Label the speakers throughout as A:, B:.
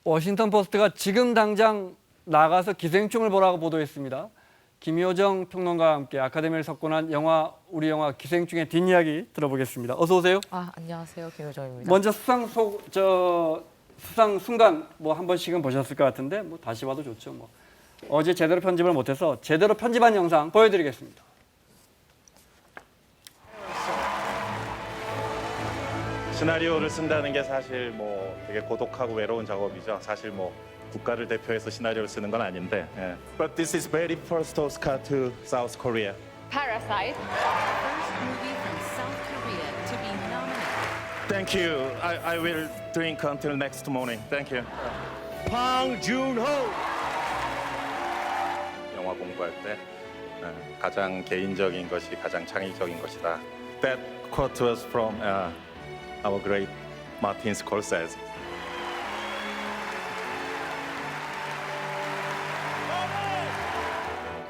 A: 워싱턴 포스트가 지금 당장 나가서 기생충을 보라고 보도했습니다. 김효정 평론가와 함께 아카데미를 석권한 우리 영화 기생충의 뒷이야기 들어보겠습니다. 어서 오세요.
B: 안녕하세요. 김효정입니다.
A: 먼저 수상 순간 뭐 한 번씩은 보셨을 것 같은데 뭐 다시 봐도 좋죠. 뭐 어제 제대로 편집을 못해서 제대로 편집한 영상 보여드리겠습니다.
C: 시나리오를 쓴다는 게 사실 뭐 되게 고독하고 외로운 작업이죠. 사실 뭐 국가를 대표해서 시나리오를 쓰는 건 아닌데. 예. But this is very first Oscar to South Korea.
D: Parasite.
E: First movie from South Korea to be nominated.
C: Thank you. I will drink until next morning. Thank you. 황준호. 영화 공부할 때 가장 개인적인 것이 가장 창의적인 것이다. That quote was from our great Martin Scorsese.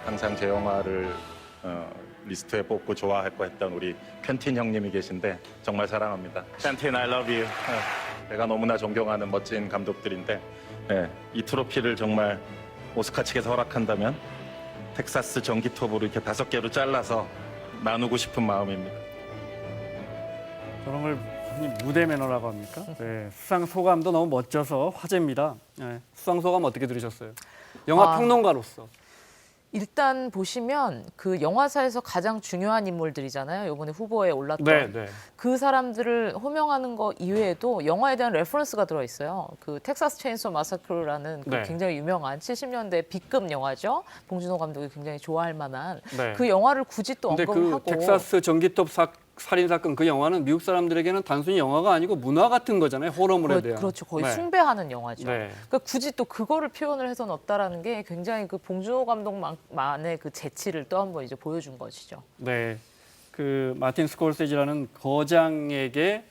C: 항상 제 영화를 리스트에 뽑고 좋아했고 했던 우리 퀸틴 형님이 계신데 정말 사랑합니다. 퀸틴, I love you. 내가 너무나 존경하는 멋진 감독들인데 이 트로피를 정말 오스카 측에서 허락한다면 텍사스 전기톱으로 이렇게 5개로 잘라서 나누고 싶은 마음입니다.
A: 저런 걸 흔히 무대 매너라고 합니까? 네, 수상 소감도 너무 멋져서 화제입니다. 네, 수상 소감 어떻게 들으셨어요? 영화 평론가로서.
B: 일단 보시면 그 영화사에서 가장 중요한 인물들이잖아요. 이번에 후보에 올랐던
A: 네.
B: 그 사람들을 호명하는 거 이외에도 영화에 대한 레퍼런스가 들어있어요. 그 텍사스 체인소 마사크라는 그
A: 네.
B: 굉장히 유명한 70년대 B급 영화죠. 봉준호 감독이 굉장히 좋아할 만한
A: 네.
B: 그 영화를 굳이 또
A: 근데
B: 언급을
A: 그
B: 하고
A: 텍사스 전기톱 살인 사건 그 영화는 미국 사람들에게는 단순히 영화가 아니고 문화 같은 거잖아요. 호러물에 대한.
B: 그렇죠. 거의
A: 네.
B: 숭배하는 영화죠.
A: 네.
B: 그러니까 굳이 또 그거를 표현을 해서 넣었다라는 게 굉장히 그 봉준호 감독만의 그 재치를 또 한 번 이제 보여준 것이죠.
A: 네. 그 마틴 스콜세지라는 거장에게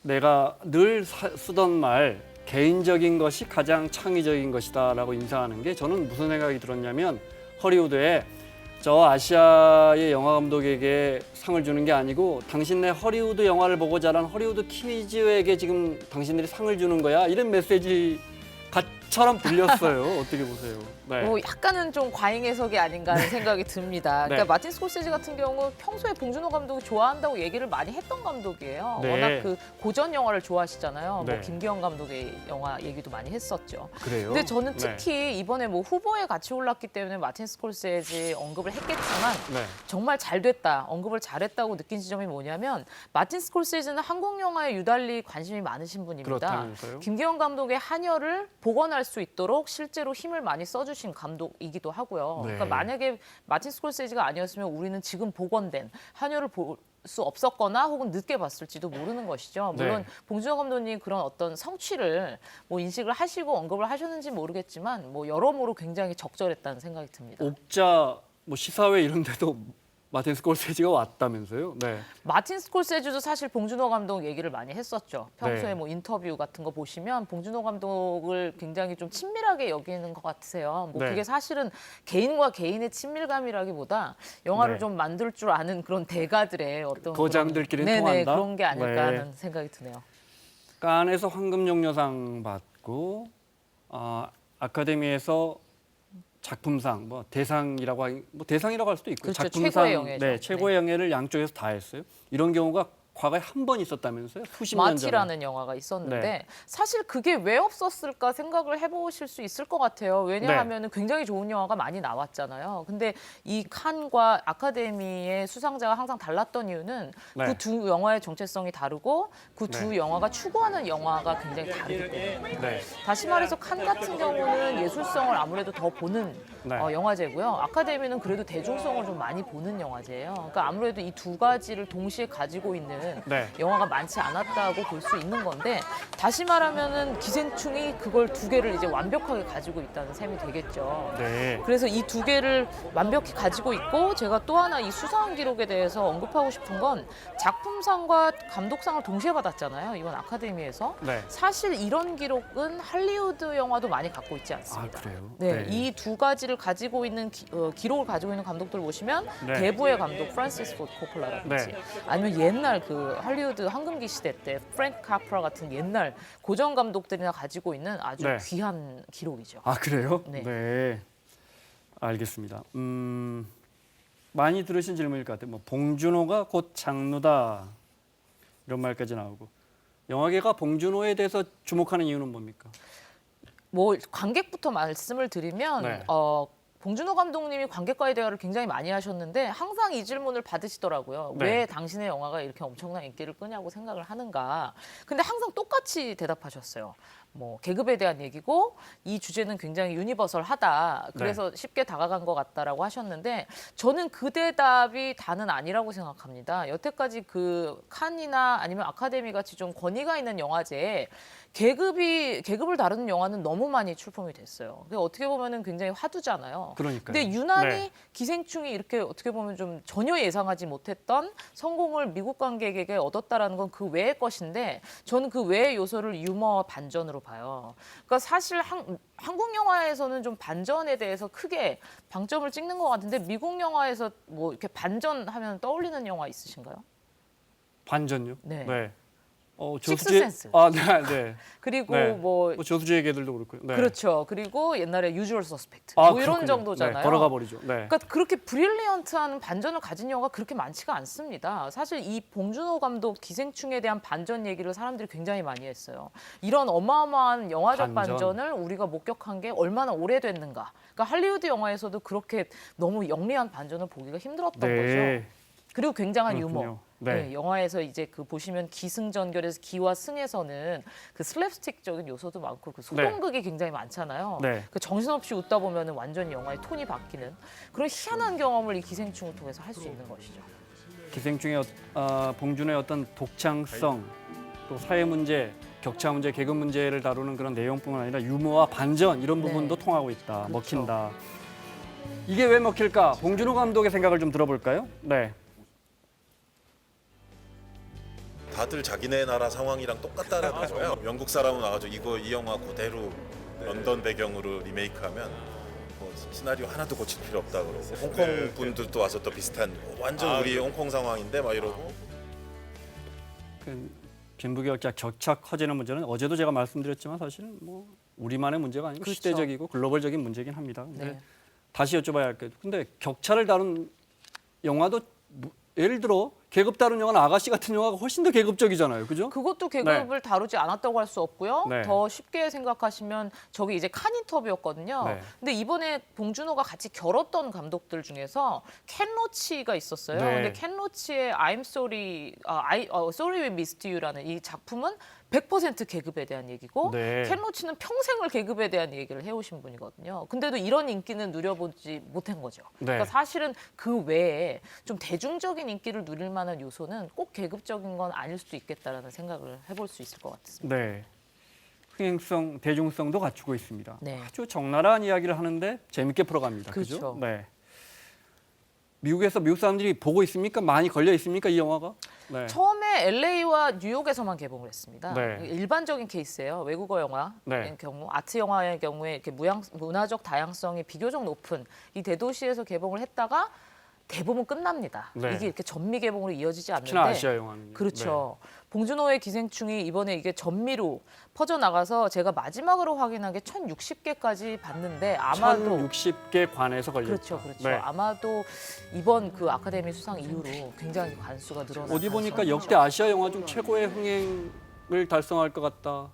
A: 내가 늘 쓰던 말 개인적인 것이 가장 창의적인 것이다라고 인상하는 게 저는 무슨 생각이 들었냐면 허리우드에 저 아시아의 영화 감독에게 상을 주는 게 아니고 당신네 허리우드 영화를 보고 자란 허리우드 키즈에게 지금 당신들이 상을 주는 거야 이런 메시지처럼 들렸어요. 어떻게 보세요? 네.
B: 약간은 좀 과잉 해석이 아닌가 하는 생각이 듭니다.
A: 네.
B: 그러니까 마틴 스콜세지 같은 경우 평소에 봉준호 감독이 좋아한다고 얘기를 많이 했던 감독이에요.
A: 네.
B: 워낙 그 고전 영화를 좋아하시잖아요.
A: 네.
B: 뭐 김기현 감독의 영화 얘기도 많이 했었죠.
A: 그래요?
B: 근데 저는
A: 네.
B: 특히 이번에 뭐 후보에 같이 올랐기 때문에 마틴 스콜세지 언급을 했겠지만
A: 네.
B: 정말 잘 됐다, 언급을 잘했다고 느낀 지점이 뭐냐면 마틴 스콜세지는 한국 영화에 유달리 관심이 많으신 분입니다.
A: 그렇다면서요?
B: 김기현 감독의 한혈을 복원할 수 있도록 실제로 힘을 많이 써주신 감독이기도 하고요.
A: 네.
B: 그러니까 만약에 마틴 스콜세지가 아니었으면 우리는 지금 복원된 한혈을 볼 수 없었거나 혹은 늦게 봤을지도 모르는 것이죠. 물론
A: 네.
B: 봉준호 감독님 그런 어떤 성취를 뭐 인식을 하시고 언급을 하셨는지 모르겠지만 뭐 여러모로 굉장히 적절했다는 생각이 듭니다.
A: 옥자 뭐 시사회 이런 데도 마틴 스콜세지가 왔다면서요? 네.
B: 마틴 스콜세지도 사실 봉준호 감독 얘기를 많이 했었죠. 평소에
A: 네.
B: 뭐 인터뷰 같은 거 보시면 봉준호 감독을 굉장히 좀 친밀하게 여기는 것 같으세요. 뭐
A: 네.
B: 그게 사실은 개인과 개인의 친밀감이라기보다 영화를
A: 네.
B: 좀 만들 줄 아는 그런 대가들의 어떤
A: 거장들끼리
B: 그런, 네네,
A: 통한다?
B: 그런 게 아닐까
A: 네.
B: 하는 생각이 드네요.
A: 칸에서 황금종려상 받고 아카데미에서 작품상 뭐 대상이라고 할 수도 있고
B: 그렇죠.
A: 작품상
B: 최고의 영예죠.
A: 네, 최고의 영예를 양쪽에서 다 했어요. 이런 경우가 과거에 한 번 있었다면서요? 수십 년 전에.
B: 마티라는 영화가 있었는데
A: 네.
B: 사실 그게 왜 없었을까 생각을 해보실 수 있을 것 같아요. 왜냐하면 굉장히 좋은 영화가 많이 나왔잖아요. 근데 이 칸과 아카데미의 수상자가 항상 달랐던 이유는
A: 네.
B: 그 두 영화의 정체성이 다르고 그 두
A: 네.
B: 영화가 추구하는 영화가 굉장히 다르기 때문에
A: 네.
B: 다시 말해서 칸 같은 경우는 예술성을 아무래도 더 보는
A: 네.
B: 영화제고요. 아카데미는 그래도 대중성을 좀 많이 보는 영화제예요. 그러니까 아무래도 이 두 가지를 동시에 가지고 있는
A: 네.
B: 영화가 많지 않았다고 볼 수 있는 건데 다시 말하면은 기생충이 그걸 두 개를 이제 완벽하게 가지고 있다는 셈이 되겠죠.
A: 네.
B: 그래서 이 두 개를 완벽히 가지고 있고 제가 또 하나 이 수상 기록에 대해서 언급하고 싶은 건 작품상과 감독상을 동시에 받았잖아요. 이번 아카데미에서.
A: 네.
B: 사실 이런 기록은 할리우드 영화도 많이 갖고 있지 않습니다.
A: 아, 그래요?
B: 네, 이 두 가지를 가지고 있는 기록을 가지고 있는 감독들 보시면
A: 네.
B: 대부의 감독 프란시스 포드 코폴라라든지
A: 네.
B: 아니면 옛날 그 할리우드 황금기 시대 때 프랭크 카프라 같은 옛날 고전 감독들이나 가지고 있는 아주
A: 네.
B: 귀한 기록이죠.
A: 아 그래요?
B: 네.
A: 알겠습니다. 많이 들으신 질문일 것 같아요. 뭐 봉준호가 곧 장르다 이런 말까지 나오고 영화계가 봉준호에 대해서 주목하는 이유는 뭡니까?
B: 뭐 관객부터 말씀을 드리면
A: 네.
B: 봉준호 감독님이 관객과의 대화를 굉장히 많이 하셨는데 항상 이 질문을 받으시더라고요.
A: 네.
B: 왜 당신의 영화가 이렇게 엄청난 인기를 끄냐고 생각을 하는가. 근데 항상 똑같이 대답하셨어요. 뭐 계급에 대한 얘기고 이 주제는 굉장히 유니버설하다. 그래서 쉽게 다가간 것 같다라고 하셨는데 저는 그 대답이 다는 아니라고 생각합니다. 여태까지 그 칸이나 아니면 아카데미 같이 좀 권위가 있는 영화제에 계급을 다루는 영화는 너무 많이 출품이 됐어요. 근데 어떻게 보면은 굉장히 화두잖아요.
A: 그러니까요.
B: 근데 유난히
A: 네.
B: 기생충이 이렇게 어떻게 보면 좀 전혀 예상하지 못했던 성공을 미국 관객에게 얻었다라는 건 그 외의 것인데 저는 그 외의 요소를 유머와 반전으로 봐요. 그러니까 사실 한국 영화에서는 좀 반전에 대해서 크게 방점을 찍는 것 같은데 미국 영화에서 뭐 이렇게 반전하면 떠올리는 영화 있으신가요?
A: 반전요?
B: 네.
A: 조수지.
B: 식스센스.
A: 네, 네.
B: 그리고
A: 네.
B: 뭐
A: 조수지의 개들도 그렇고요. 네.
B: 그렇죠. 그리고 옛날에 유주얼 서스펙트
A: 아,
B: 뭐 이런
A: 그렇군요.
B: 정도잖아요.
A: 네, 걸어가 버리죠. 네.
B: 그러니까 그렇게 브릴리언트한 반전을 가진 영화가 그렇게 많지가 않습니다. 사실 이 봉준호 감독 기생충에 대한 반전 얘기를 사람들이 굉장히 많이 했어요. 이런 어마어마한 영화적
A: 반전.
B: 반전을 우리가 목격한 게 얼마나 오래됐는가. 그러니까 할리우드 영화에서도 그렇게 너무 영리한 반전을 보기가 힘들었던
A: 네.
B: 거죠. 그리고 굉장한 유머.
A: 그렇군요. 네.
B: 영화에서 이제 그 보시면 기승전결에서 기와 승에서는 그 슬랩스틱적인 요소도 많고 그 소동극이 굉장히 많잖아요.
A: 네.
B: 그 정신없이 웃다 보면은 완전히 영화의 톤이 바뀌는 그런 희한한 경험을 이 기생충을 통해서 할 수 있는 것이죠.
A: 기생충의 봉준호의 어떤 독창성, 또 사회 문제, 격차 문제, 계급 문제를 다루는 그런 내용뿐만 아니라 유머와 반전 이런 부분도
B: 네.
A: 통하고 있다.
B: 그렇죠.
A: 먹힌다. 이게 왜 먹힐까? 봉준호 감독의 생각을 좀 들어볼까요? 네.
D: 다들 자기네 나라 상황이랑 똑같다는 거예요. 영국 사람은 와가지고 이 영화 그대로 런던 배경으로 리메이크하면 뭐 시나리오 하나도 고칠 필요 없다 그러고 홍콩 분들도 와서 또 비슷한 완전 우리 홍콩 상황인데 막 이러고
A: 그 빈부격차 격차 커지는 문제는 어제도 제가 말씀드렸지만 사실은 뭐 우리만의 문제가 아니고
B: 그렇죠.
A: 시대적이고 글로벌적인 문제긴 합니다. 근데
B: 네.
A: 다시 여쭤봐야 할 게, 근데 격차를 다룬 영화도 예를 들어 계급 다룬 영화는 아가씨 같은 영화가 훨씬 더 계급적이잖아요, 그죠?
B: 그것도 계급을 다루지 않았다고 할 수 없고요.
A: 네.
B: 더 쉽게 생각하시면 저기 이제 칸 인터뷰였거든요.
A: 네.
B: 근데 이번에 봉준호가 같이 겨뤘던 감독들 중에서 켄 로치가 있었어요.
A: 네.
B: 근데 켄 로치의 I'm Sorry, Sorry We Missed You라는 이 작품은 100% 계급에 대한 얘기고
A: 네.
B: 켄 로치는 평생을 계급에 대한 얘기를 해오신 분이거든요. 근데도 이런 인기는 누려보지 못한 거죠.
A: 네.
B: 그러니까 사실은 그 외에 좀 대중적인 인기를 누릴 만한 요소는 꼭 계급적인 건 아닐 수도 있겠다라는 생각을 해볼 수 있을 것 같습니다.
A: 네. 흥행성, 대중성도 갖추고 있습니다.
B: 네.
A: 아주 적나라한 이야기를 하는데 재밌게 풀어갑니다.
B: 그렇죠.
A: 그죠? 네. 미국에서 미국 사람들이 보고 있습니까? 많이 걸려 있습니까? 이 영화가? 네.
B: 처음에 LA와 뉴욕에서만 개봉을 했습니다.
A: 네.
B: 일반적인 케이스예요. 외국어 영화의
A: 네.
B: 경우, 아트 영화의 경우에 이렇게 문화적 다양성이 비교적 높은 이 대도시에서 개봉을 했다가 대부분 끝납니다.
A: 네.
B: 이게 이렇게 전미 개봉으로 이어지지
A: 특히나
B: 않는데
A: 아시아 영화는.
B: 그렇죠. 봉준호의 기생충이 이번에 이게 전미로 퍼져나가서 제가 마지막으로 확인한 게 1,060개까지 봤는데 아마도
A: 1,060개 관에서 걸렸다.
B: 그렇죠, 그렇죠.
A: 네.
B: 아마도 이번 그 아카데미 수상 이후로 굉장히 관수가 늘어나서
A: 어디 보니까 역대 아시아 영화 중 최고의 흥행을 달성할 것 같다.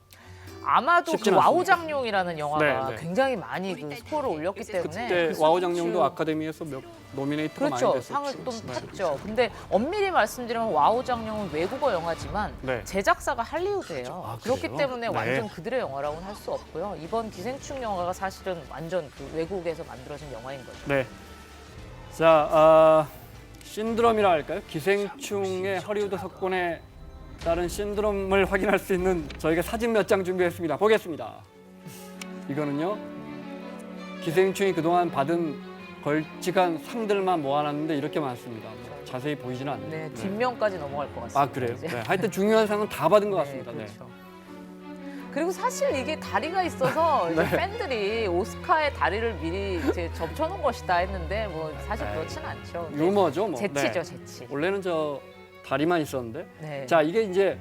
B: 아마도 그
A: 쉽지는
B: 와우
A: 않습니다.
B: 장룡이라는 영화가
A: 네, 네.
B: 굉장히 많이 그 스코어를 올렸기 때문에
A: 그때
B: 그
A: 와우 장룡도
B: 수출-
A: 아카데미에서 몇 노미네이트가
B: 그렇죠.
A: 많이 됐었죠.
B: 상을 좀
A: 네.
B: 탔죠. 근데 엄밀히 말씀드리면 와우 장룡은 외국어 영화지만
A: 네.
B: 제작사가 할리우드예요.
A: 아,
B: 그렇기
A: 그래요?
B: 때문에
A: 네.
B: 완전 그들의 영화라고는 할 수 없고요. 이번 기생충 영화가 사실은 완전 그 외국에서 만들어진 영화인 거죠.
A: 네. 자, 신드롬이라 할까요? 기생충의 허리우드 석권에 따른 신드롬을 확인할 수 있는 저희가 사진 몇 장 준비했습니다. 보겠습니다. 이거는요. 기생충이 그동안 받은 걸직한 상들만 모아놨는데 이렇게 많습니다. 자세히 보이지는 않네요.
B: 네, 뒷면까지 넘어갈 것 같습니다.
A: 아, 그래요?
B: 이제.
A: 네. 하여튼 중요한 상은 다 받은 것 같습니다. 네.
B: 그렇죠. 그리고 사실 이게 다리가 있어서 이제
A: 네.
B: 팬들이 오스카의 다리를 미리 이제 점쳐놓은 것이다 했는데 뭐 사실 그렇진 않죠. 근데
A: 유머죠, 뭐.
B: 재치죠,
A: 네.
B: 재치.
A: 원래는 저 다리만 있었는데.
B: 네.
A: 자, 이게 이제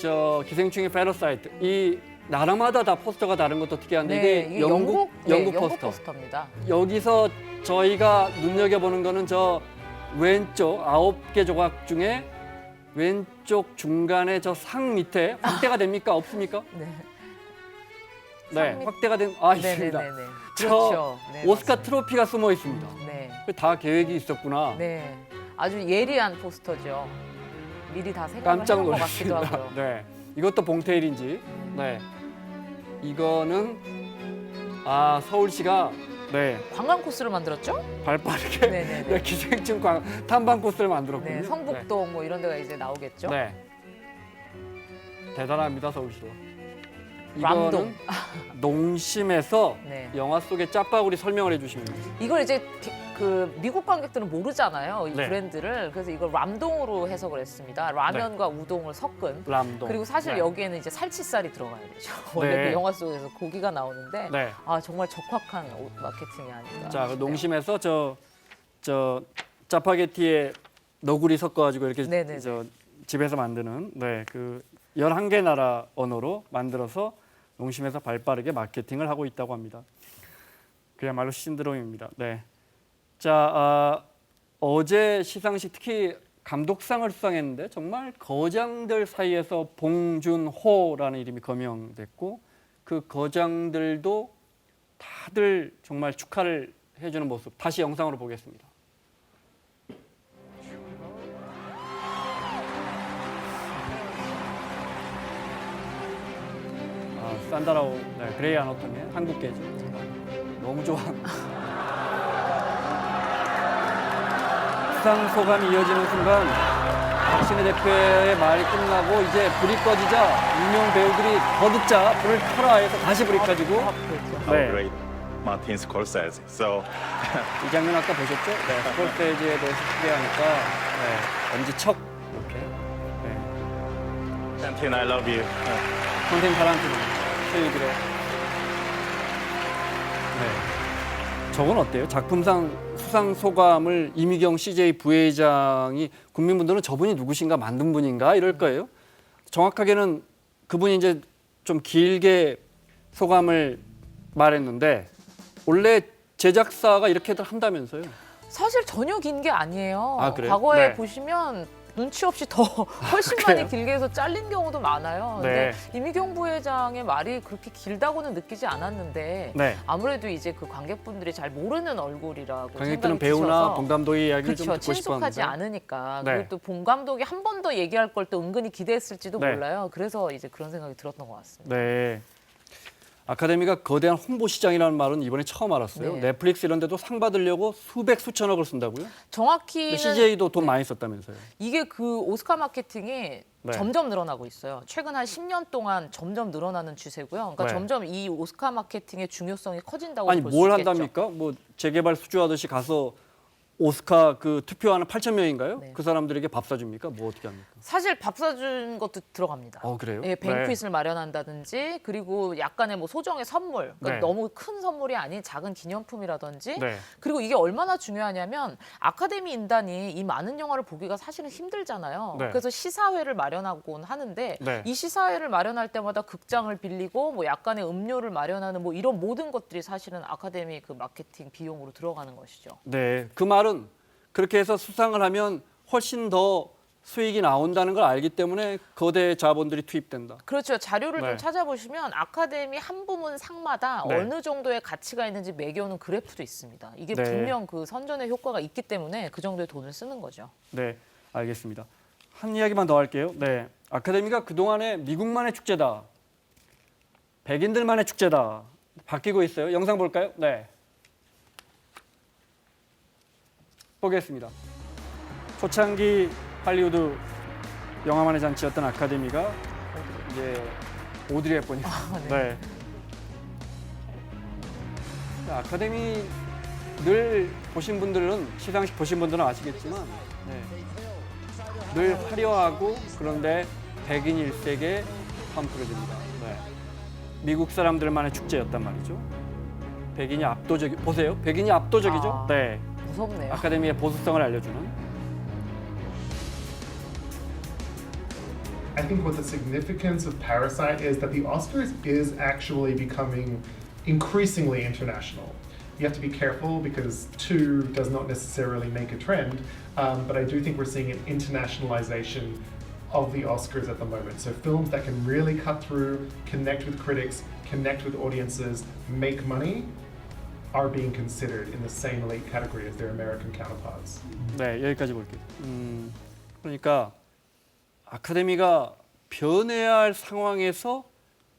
A: 저 기생충의 패러사이트. 이 나라마다 다 포스터가 다른 것도 특이한데
B: 네,
A: 이게
B: 이게
A: 영국
B: 영국
A: 포스터.
B: 포스터입니다.
A: 여기서 저희가 눈여겨보는 거는 저 왼쪽 9개 조각 중에 왼쪽 중간에 저 상 밑에 확대가 됩니까? 없습니까?
B: 네.
A: 네,
B: 상 밑-
A: 확대가 있습니다.
B: 네네네.
A: 저
B: 그렇죠. 네,
A: 오스카
B: 맞습니다.
A: 트로피가 숨어 있습니다.
B: 네.
A: 다 계획이 있었구나.
B: 네. 아주 예리한 포스터죠. 미리 다 생각을
A: 깜짝
B: 해놓은 것 같기도
A: 놀랐습니다.
B: 하고요.
A: 네, 이것도 봉테일인지. 네, 이거는 서울시가 네
B: 관광 코스를 만들었죠?
A: 발빠르게
B: 네네네.
A: 네, 기생충 탐방 코스를 만들었군요.
B: 네, 성북동 뭐 이런 데가 이제 나오겠죠?
A: 네. 대단합니다, 서울시도.
B: 람동.
A: 이거는 농심에서
B: 네.
A: 영화 속의 짜파구리 설명을 해주시면 됩니다.
B: 이걸 이제 그 미국 관객들은 모르잖아요. 이
A: 네.
B: 브랜드를. 그래서 이걸 람동으로 해석을 했습니다. 라면과 우동을 섞은.
A: 람동.
B: 그리고 사실
A: 네.
B: 여기에는 이제 살치살이 들어가야 되죠. 원래
A: 네.
B: 그 영화 속에서 고기가 나오는데
A: 네.
B: 정말 적확한 마케팅이 아닌가.
A: 자, 그
B: 싶네요.
A: 농심에서 저 짜파게티에 너구리 섞어가지고 이렇게
B: 네네네.
A: 저 집에서 만드는 그 11개 나라 언어로 만들어서 농심에서 발빠르게 마케팅을 하고 있다고 합니다. 그야말로 신드롬입니다. 네. 자, 어제 시상식 특히 감독상을 수상했는데 정말 거장들 사이에서 봉준호라는 이름이 거명됐고 그 거장들도 다들 정말 축하를 해주는 모습 다시 영상으로 보겠습니다. 산다라오, 그레이 아노토미의 한국 계지 너무 좋아. 수상 소감이 이어지는 순간 박신혜 대표의 말이 끝나고 이제 불이 꺼지자 유명 배우들이 더 듣자 불을 켜라 해서 다시 불이 켜지고
B: 그렇죠.
C: Our
A: 네.
C: great Martin Scorsese. So
A: 이 장면 아까 보셨죠? 네, 스콜세지에 대해서 소개하니까 엄지척 이렇게
C: Quentin, I love you.
A: 콘텐 타란티노 세이드로 저건 어때요? 작품상 수상 소감을 이미경 CJ 부회장이 국민분들은 저분이 누구신가 만든 분인가 이럴 거예요. 정확하게는 그분이 이제 좀 길게 소감을 말했는데 원래 제작사가 이렇게들 한다면서요.
B: 사실 전혀 긴 게 아니에요.
A: 아, 그래요?
B: 과거에
A: 네.
B: 보시면 눈치 없이 더 훨씬
A: 그래요?
B: 많이 길게 해서 잘린 경우도 많아요. 근데
A: 네.
B: 이미경 부회장의 말이 그렇게 길다고는 느끼지 않았는데
A: 네.
B: 아무래도 이제 그 관객분들이 잘 모르는 얼굴이라고
A: 관객들은
B: 생각이
A: 배우나
B: 드셔서
A: 봉 감독의 이야기를 좀
B: 그렇죠.
A: 듣고
B: 친숙하지
A: 싶었는데.
B: 않으니까
A: 네.
B: 그리고 또 봉 감독이 한 번 더 얘기할 걸 또 은근히 기대했을지도
A: 네.
B: 몰라요. 그래서 이제 그런 생각이 들었던 것 같습니다.
A: 네. 아카데미가 거대한 홍보 시장이라는 말은 이번에 처음 알았어요.
B: 네.
A: 넷플릭스 이런 데도 상 받으려고 수백 수천억을 쓴다고요?
B: 정확히는
A: CJ도 돈 많이 썼다면서요.
B: 이게 그 오스카 마케팅이
A: 네.
B: 점점 늘어나고 있어요. 최근 한 10년 동안 점점 늘어나는 추세고요. 그러니까
A: 네.
B: 점점 이 오스카 마케팅의 중요성이 커진다고
A: 아니
B: 볼 수
A: 뭘
B: 있겠죠.
A: 한답니까? 뭐 재개발 수주하듯이 가서 오스카 그 투표하는 8천 명인가요?
B: 네.
A: 그 사람들에게 밥 사줍니까? 뭐 어떻게 합니까?
B: 사실 밥 사준 것도 들어갑니다.
A: 그래요?
B: 예, 뱅퀴트를 마련한다든지 그리고 약간의 뭐 소정의 선물, 그러니까
A: 네.
B: 너무 큰 선물이 아닌 작은 기념품이라든지
A: 네.
B: 그리고 이게 얼마나 중요하냐면 아카데미 인단이 이 많은 영화를 보기가 사실은 힘들잖아요.
A: 네.
B: 그래서 시사회를 마련하곤 하는데
A: 네.
B: 이 시사회를 마련할 때마다 극장을 빌리고 뭐 약간의 음료를 마련하는 뭐 이런 모든 것들이 사실은 아카데미 그 마케팅 비용으로 들어가는 것이죠.
A: 네. 그 말은 그렇게 해서 수상을 하면 훨씬 더 수익이 나온다는 걸 알기 때문에 거대 자본들이 투입된다.
B: 그렇죠. 자료를
A: 네.
B: 좀 찾아보시면 아카데미 한 부문 상마다
A: 네.
B: 어느 정도의 가치가 있는지 매겨오는 그래프도 있습니다. 이게
A: 네.
B: 분명 그 선전의 효과가 있기 때문에 그 정도의 돈을 쓰는 거죠.
A: 네, 알겠습니다. 한 이야기만 더 할게요. 네, 아카데미가 그동안에 미국만의 축제다, 백인들만의 축제다 바뀌고 있어요. 영상 볼까요? 네. 보겠습니다. 초창기 할리우드 영화만의 잔치였던 아카데미가 이제 오드리 헵번이 네. 아카데미 늘 보신 분들은 시상식 보신 분들은 아시겠지만 늘 화려하고 그런데 백인 일색의 톰 크루즈입니다. 네. 미국 사람들만의 축제였단 말이죠. 백인이 압도적 보세요. 백인이 압도적이죠.
B: 아.
A: 네.
B: 무섭네요.
A: 아카데미의 보수성을 알려주는.
F: I think what the significance of Parasite is that the Oscars is actually becoming increasingly international. You have to be careful because two does not necessarily make a trend, but I do think we're seeing an internationalization of the Oscars at the moment. So films that can really cut through, connect with critics, connect with audiences, make money, are being considered in the same elite category as their American counterparts.
A: 네, 여기까지 볼게요. 그러니까 아카데미가 변해야 할 상황에서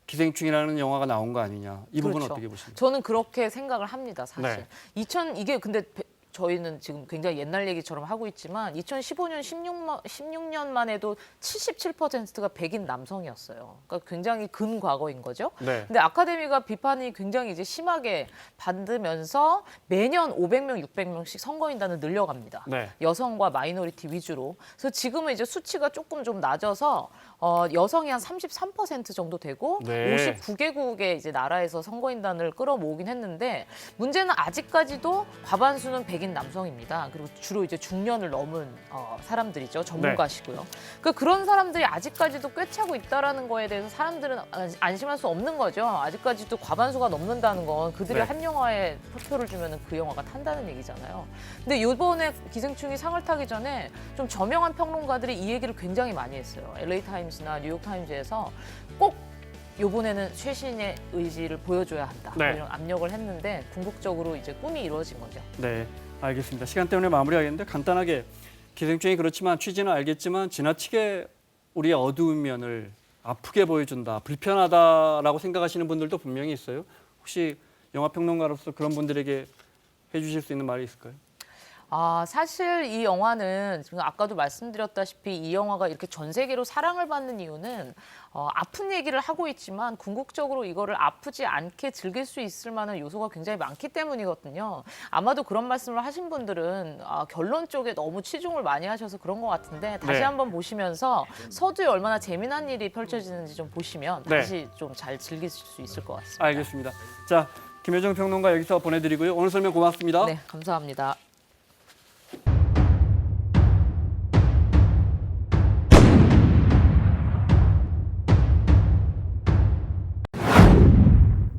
A: 기생충이라는 영화가 나온 거 아니냐. 이 부분은
B: 그렇죠.
A: 어떻게 보십니까?
B: 저는 그렇게 생각을 합니다, 사실.
A: 네.
B: 이게 근데 저희는 지금 굉장히 옛날 얘기처럼 하고 있지만 2015년 16년만 해도 77%가 백인 남성이었어요. 그러니까 굉장히 근과거인 거죠.
A: 네.
B: 근데 아카데미가 비판이 굉장히 이제 심하게 받으면서 매년 500명, 600명씩 선거인단을 늘려갑니다.
A: 네.
B: 여성과 마이너리티 위주로. 그래서 지금은 이제 수치가 조금 좀 낮아서 여성이 한 33% 정도 되고
A: 네.
B: 59개국의 이제 나라에서 선거인단을 끌어모으긴 했는데 문제는 아직까지도 과반수는 백인 남성입니다. 그리고 주로 이제 중년을 넘은 사람들이죠. 전문가시고요. 그러니까 그런 사람들이 아직까지도 꿰차고 있다라는 거에 대해서 사람들은 안심할 수 없는 거죠. 아직까지도 과반수가 넘는다는 건 그들이
A: 네.
B: 한 영화에 표표를 주면 그 영화가 탄다는 얘기잖아요. 근데 이번에 기생충이 상을 타기 전에 좀 저명한 평론가들이 이 얘기를 굉장히 많이 했어요. LA 타임스나 뉴욕 타임즈에서 꼭 이번에는 최신의 의지를 보여줘야 한다.
A: 네.
B: 이런 압력을 했는데 궁극적으로 이제 꿈이 이루어진 거죠.
A: 네, 알겠습니다. 시간 때문에 마무리하겠는데 간단하게 기생충이 그렇지만 취지는 알겠지만 지나치게 우리의 어두운 면을 아프게 보여준다, 불편하다라고 생각하시는 분들도 분명히 있어요. 혹시 영화 평론가로서 그런 분들에게 해주실 수 있는 말이 있을까요?
B: 사실 이 영화는 지금 아까도 말씀드렸다시피 이 영화가 이렇게 전 세계로 사랑을 받는 이유는 아픈 얘기를 하고 있지만 궁극적으로 이거를 아프지 않게 즐길 수 있을 만한 요소가 굉장히 많기 때문이거든요. 아마도 그런 말씀을 하신 분들은 결론 쪽에 너무 치중을 많이 하셔서 그런 것 같은데 다시
A: 네.
B: 한번 보시면서 서두에 얼마나 재미난 일이 펼쳐지는지 좀 보시면
A: 네.
B: 다시 좀 잘 즐길 수 있을 것 같습니다.
A: 알겠습니다. 자, 김효정 평론가 여기서 보내드리고요. 오늘 설명 고맙습니다.
B: 네, 감사합니다.